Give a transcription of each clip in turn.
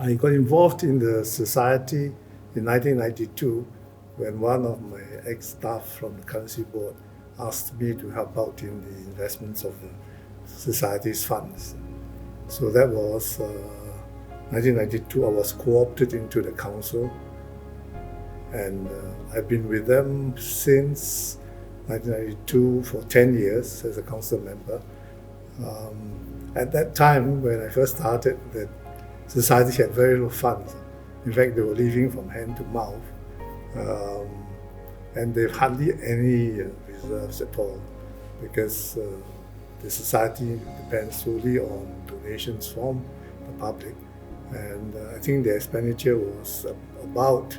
I got involved in the society in 1992 when one of my ex-staff from the currency board asked me to help out in the investments of the society's funds. So that was 1992. I was co-opted into the council, and I've been with them since 1992 for 10 years as a council member. At that time, when I first started, the society had very low funds. In fact, they were living from hand to mouth, and they've hardly any reserves at all, because the society depends solely on donations from the public, and I think their expenditure was about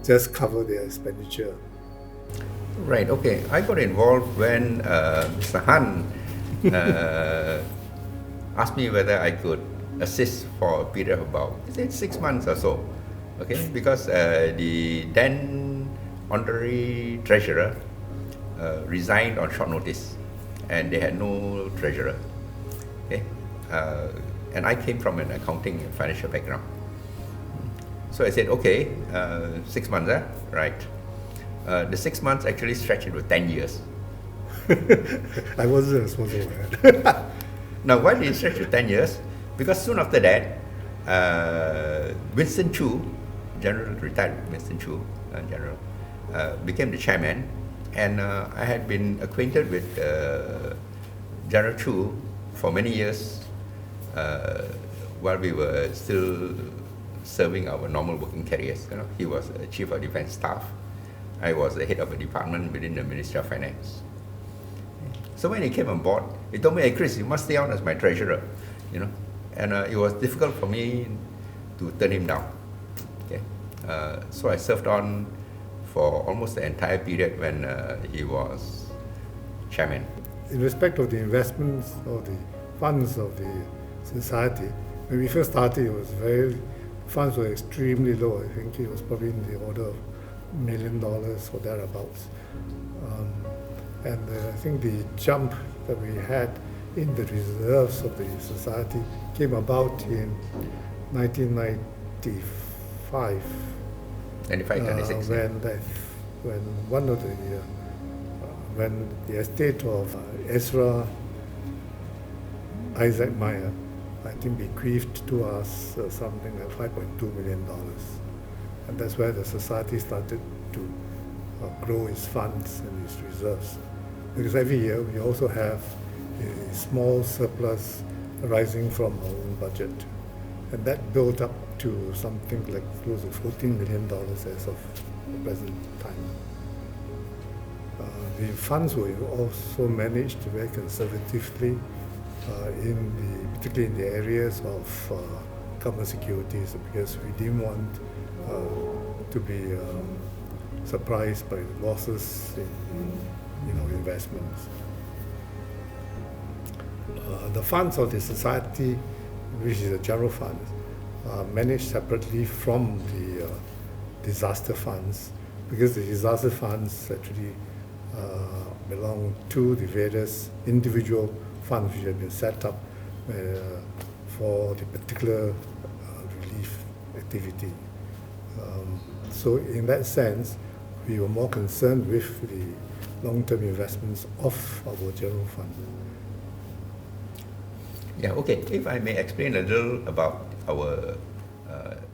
just cover their expenditure. Right, okay. I got involved when Mr. Han asked me whether I could assist for a period of about 6 months or so, okay, because the then Honorary Treasurer resigned on short notice, and they had no treasurer, okay, and I came from an accounting and financial background. So I said, okay, 6 months, right. The 6 months actually stretched into 10 years. I wasn't responsible for that. Now, why did it stretch to 10 years? Because soon after that, Winston Chu, retired Winston Chu, General, became the chairman, and I had been acquainted with General Chu for many years while we were still serving our normal working careers. You know, he was a chief of defense staff. I was the head of a department within the Ministry of Finance. So when he came on board, he told me, "Hey Chris, you must stay on as my treasurer," you know, and it was difficult for me to turn him down. Okay, so I served on for almost the entire period when he was chairman. In respect of the investments or the funds of the society, when we first started, funds were extremely low. I think it was probably in the order of $1 million or thereabouts. And I think the jump that we had in the reserves of the society came about in 1995. 96. When one of the when the estate of Ezra Isaac Meyer, I think, bequeathed to us something like $5.2 million, and that's where the society started to grow its funds and its reserves. Because every year we also have a small surplus arising from our own budget, and that built up to something like close to $14 million as of the present time. The funds were also managed very conservatively, particularly in the areas of government securities, because we didn't want to be surprised by losses in our investments. The funds of the society, which is a general fund, are managed separately from the disaster funds, because the disaster funds actually belong to the various individual funds which have been set up for the particular relief activity. So in that sense, we were more concerned with the long-term investments of our general fund. Yeah, okay. If I may explain a little about our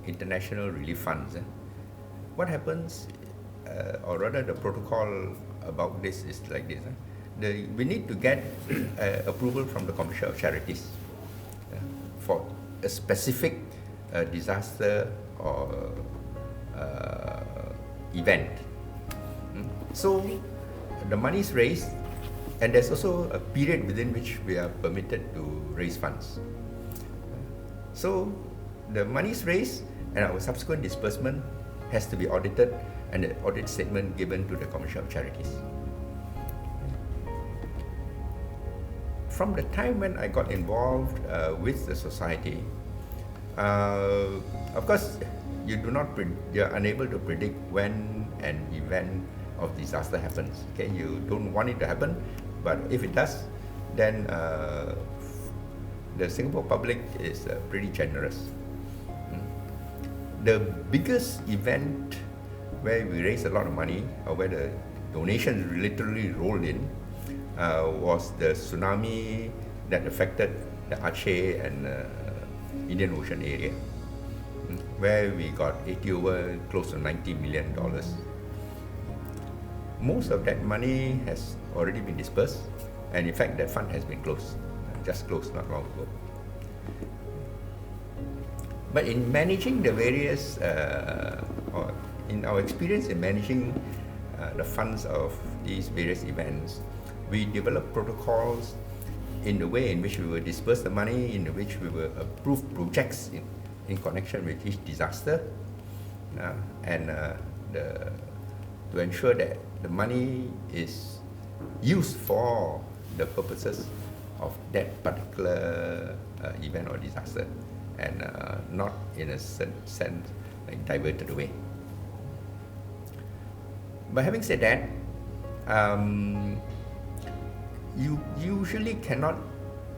international relief funds. What happens, or rather the protocol about this is like this. We need to get approval from the Commission of Charities for a specific disaster or event. So the money is raised, and there's also a period within which we are permitted to raise funds. So the money is raised, and our subsequent disbursement has to be audited, and the audit statement given to the Commission of Charities. From the time when I got involved with the society, of course, you are unable to predict when an event of disaster happens. Okay, you don't want it to happen, but if it does, then the Singapore public is pretty generous. The biggest event where we raised a lot of money, or where the donations literally rolled in, was the tsunami that affected the Aceh and Indian Ocean area, where we got close to $90 million. Most of that money has already been dispersed, and in fact that fund has been closed, just closed not long ago. But in managing the various, or in our experience in managing the funds of these various events, we developed protocols in the way in which we will disperse the money, in which we will approve projects in connection with each disaster, and to ensure that the money is used for the purposes of that particular event or disaster, and not in a sense like diverted away. But having said that, you usually cannot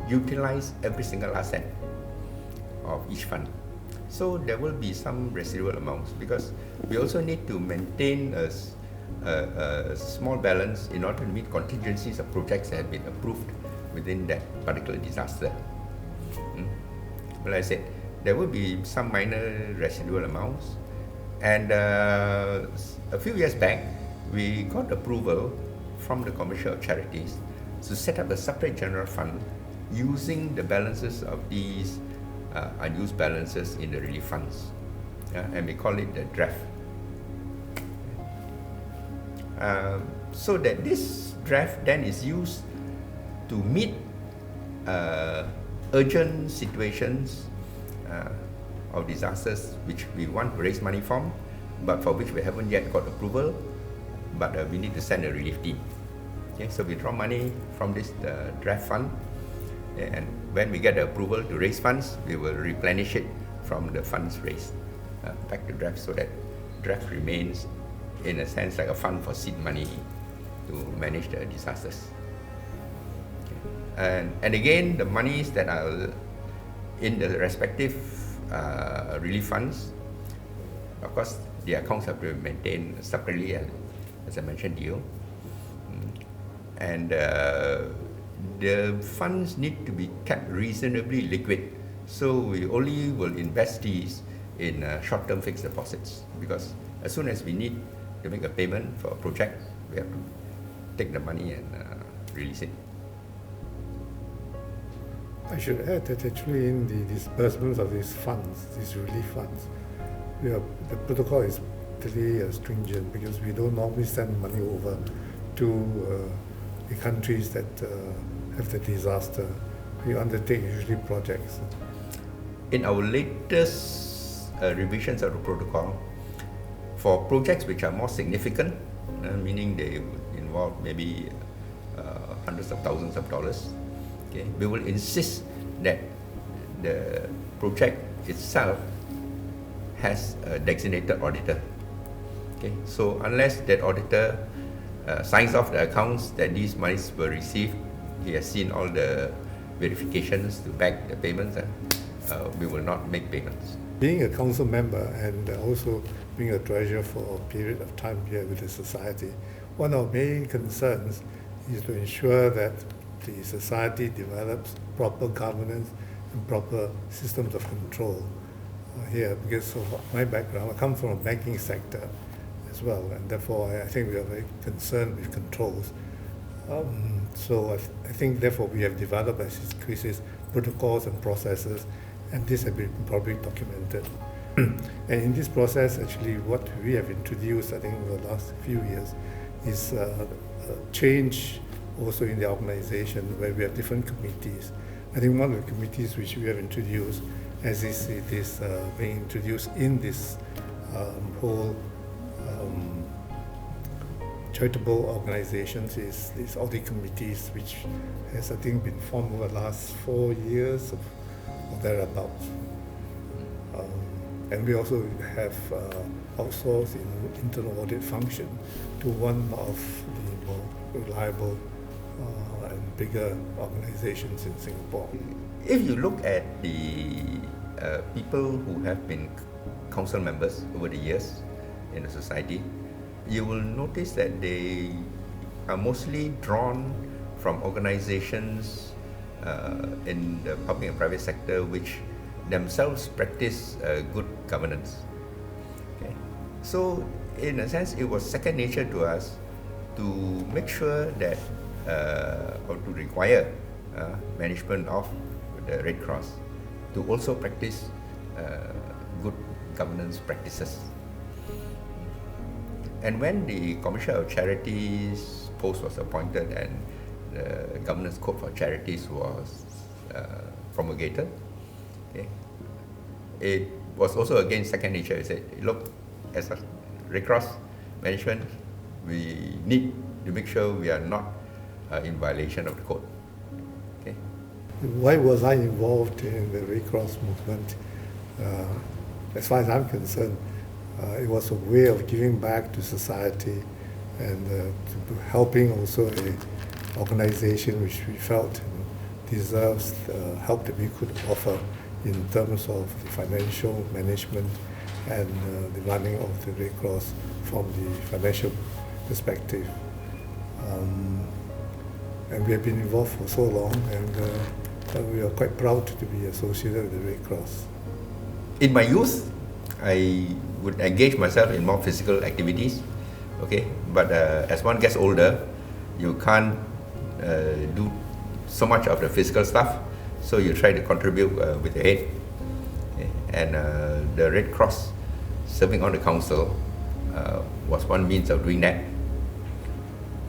utilize every single asset of each fund. So there will be some residual amounts, because we also need to maintain a small balance in order to meet contingencies of projects that have been approved within that particular disaster. Well, I said, there will be some minor residual amounts, and a few years back, we got approval from the Commercial of Charities to set up a separate general fund using the balances of these unused balances in the relief funds, and we call it the draft. So that this draft then is used to meet urgent situations of disasters which we want to raise money from, but for which we haven't yet got approval, but we need to send a relief team. Okay, so we draw money from this draft fund, and when we get the approval to raise funds, we will replenish it from the funds raised back to draft, so that draft remains in a sense like a fund for seed money to manage the disasters. Okay. And again, the monies that are in the respective relief funds, of course, the accounts have to be maintained separately, as I mentioned to you. And the funds need to be kept reasonably liquid. So we only will invest these in short-term fixed deposits, because as soon as we need to make a payment for a project, we have to take the money and release it. I should add that actually in the disbursements of these funds, these relief funds, the protocol is pretty stringent, because we don't normally send money over to the countries that have the disaster. We undertake usually projects. In our latest revisions of the protocol, for projects which are more significant, meaning they would involve maybe hundreds of thousands of dollars, okay, we will insist that the project itself has a designated auditor. Okay, so unless that auditor signs off the accounts that these monies were received, he has seen all the verifications to back the payments, we will not make payments. Being a council member and also being a treasurer for a period of time here with the society, one of our main concerns is to ensure that the society develops proper governance and proper systems of control here, because of my background, I come from a banking sector as well, and therefore I think we are very concerned with controls. So I think therefore we have developed, as Chris says, protocols and processes, and this has been probably documented. And in this process, actually, what we have introduced, I think, in the last few years, is a change also in the organization, where we have different committees. I think one of the committees which we have introduced, as it is being introduced in this whole charitable organizations, is these audit committees, which has, I think, been formed over the last 4 years or thereabouts. And we also have outsourced in internal audit function to one of the more reliable and bigger organizations in Singapore. If you look at the people who have been council members over the years in the society, you will notice that they are mostly drawn from organizations in the public and private sector which themselves practice good governance. Okay? So in a sense, it was second nature to us to make sure that or to require management of the Red Cross to also practice good governance practices. And when the Commissioner of Charities post was appointed and the governance code for charities was promulgated, okay, it was also again second nature. It said, look, as a Red Cross management, we need to make sure we are not in violation of the code. Okay. Why was I involved in the Red Cross movement? As far as I'm concerned, it was a way of giving back to society and to helping also an organization which we felt deserves help that we could offer in terms of the financial management and the running of the Red Cross from the financial perspective. And we have been involved for so long, and we are quite proud to be associated with the Red Cross. In my youth, I would engage myself in more physical activities, okay? But as one gets older, you can't do so much of the physical stuff, so you try to contribute with your head. Okay? And the Red Cross serving on the council was one means of doing that.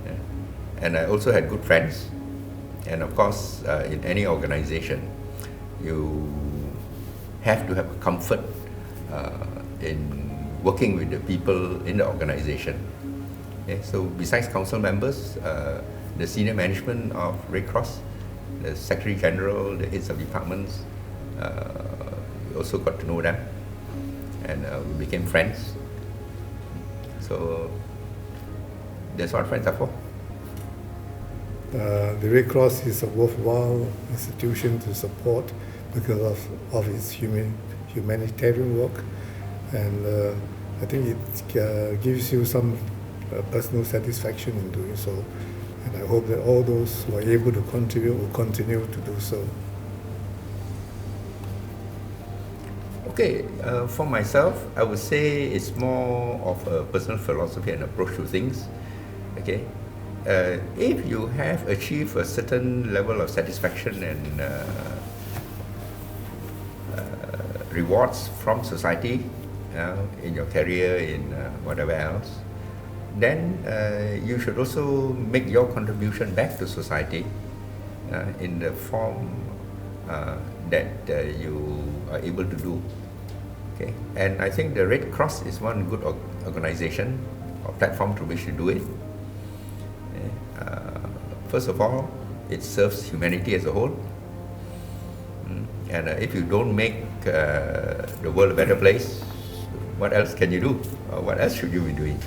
Yeah. And I also had good friends, and of course, in any organization, you have to have a comfort in working with the people in the organization. Okay, so besides council members, the senior management of Red Cross, the Secretary General, the heads of departments, we also got to know them, and we became friends. So that's what friends are for. The Red Cross is a worthwhile institution to support because of its humanitarian work, and I think it gives you some personal satisfaction in doing so, and I hope that all those who are able to contribute will continue to do so. Okay, for myself, I would say it's more of a personal philosophy and approach to things. Okay, if you have achieved a certain level of satisfaction and rewards from society in your career, in whatever else, then you should also make your contribution back to society in the form that you are able to do. Okay, and I think the Red Cross is one good organization or platform through which to do it. First of all, it serves humanity as a whole. And if you don't make the world a better place, what else can you do? Or what else should you be doing?